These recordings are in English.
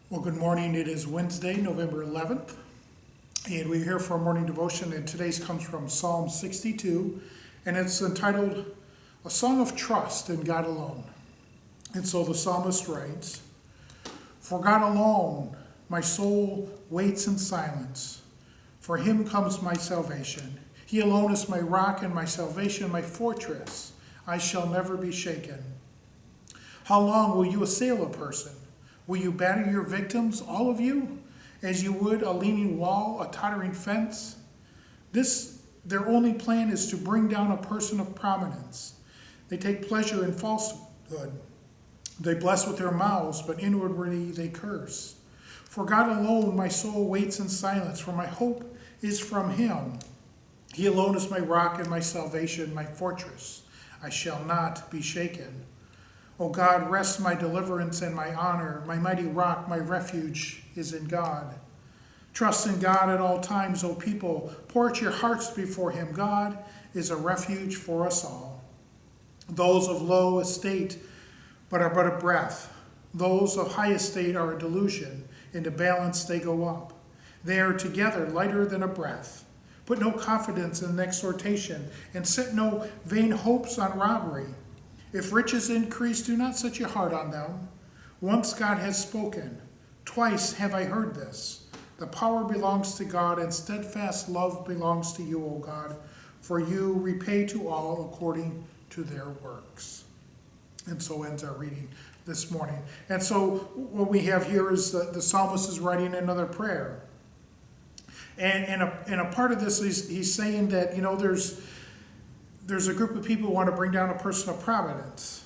Well, good morning. It is Wednesday, November 11th, and we're here for a morning devotion, and today's comes from Psalm 62, and it's entitled, A Song of Trust in God Alone. And so the psalmist writes, For God alone my soul waits in silence. For him comes my salvation. He alone is my rock and my salvation, my fortress. I shall never be shaken. How long will you assail a person? Will you batter your victims, all of you, as you would a leaning wall, a tottering fence? Their only plan is to bring down a person of prominence. They take pleasure in falsehood. They bless with their mouths, but inwardly they curse. For God alone my soul waits in silence, for my hope is from him. He alone is my rock and my salvation, my fortress. I shall not be shaken. O God, rest my deliverance and my honor. My mighty rock, my refuge is in God. Trust in God at all times, O people. Pour out your hearts before him. God is a refuge for us all. Those of low estate are but a breath. Those of high estate are a delusion. Into balance they go up. They are together lighter than a breath. Put no confidence in exhortation, and set no vain hopes on robbery. If riches increase, do not set your heart on them. Once God has spoken, twice have I heard this. The power belongs to God, and steadfast love belongs to you, O God, for you repay to all according to their works. And so ends our reading this morning. And so what we have here is the psalmist is writing another prayer. And a part of this is he's saying that, there's a group of people who want to bring down a person of providence.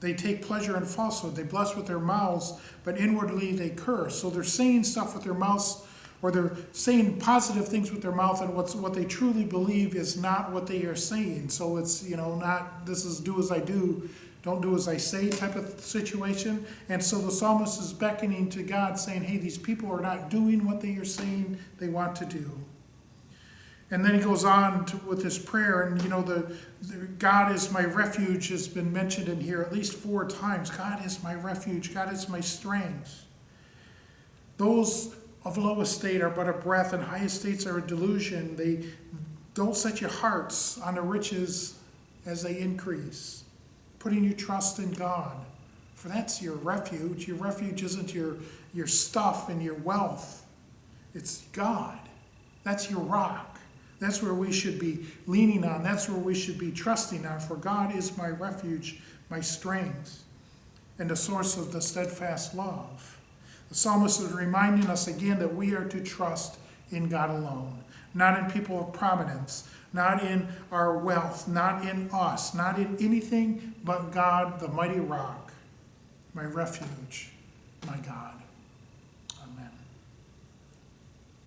They take pleasure in falsehood. They bless with their mouths, but inwardly they curse. So they're saying stuff with their mouths, or they're saying positive things with their mouth, and what they truly believe is not what they are saying. So it's, not this is do as I do, don't do as I say type of situation. And so the psalmist is beckoning to God, saying, hey, these people are not doing what they are saying they want to do. And then he goes on with his prayer, and the God is my refuge has been mentioned in here at least 4 times. God is my refuge. God is my strength. Those of low estate are but a breath, and high estates are a delusion. They don't set your hearts on the riches as they increase, putting your trust in God, for that's your refuge. Your refuge isn't your stuff and your wealth. It's God. That's your rock. That's where we should be leaning on. That's where we should be trusting on. For God is my refuge, my strength, and the source of the steadfast love. The psalmist is reminding us again that we are to trust in God alone, not in people of prominence, not in our wealth, not in us, not in anything but God, the mighty rock, my refuge, my God. Amen.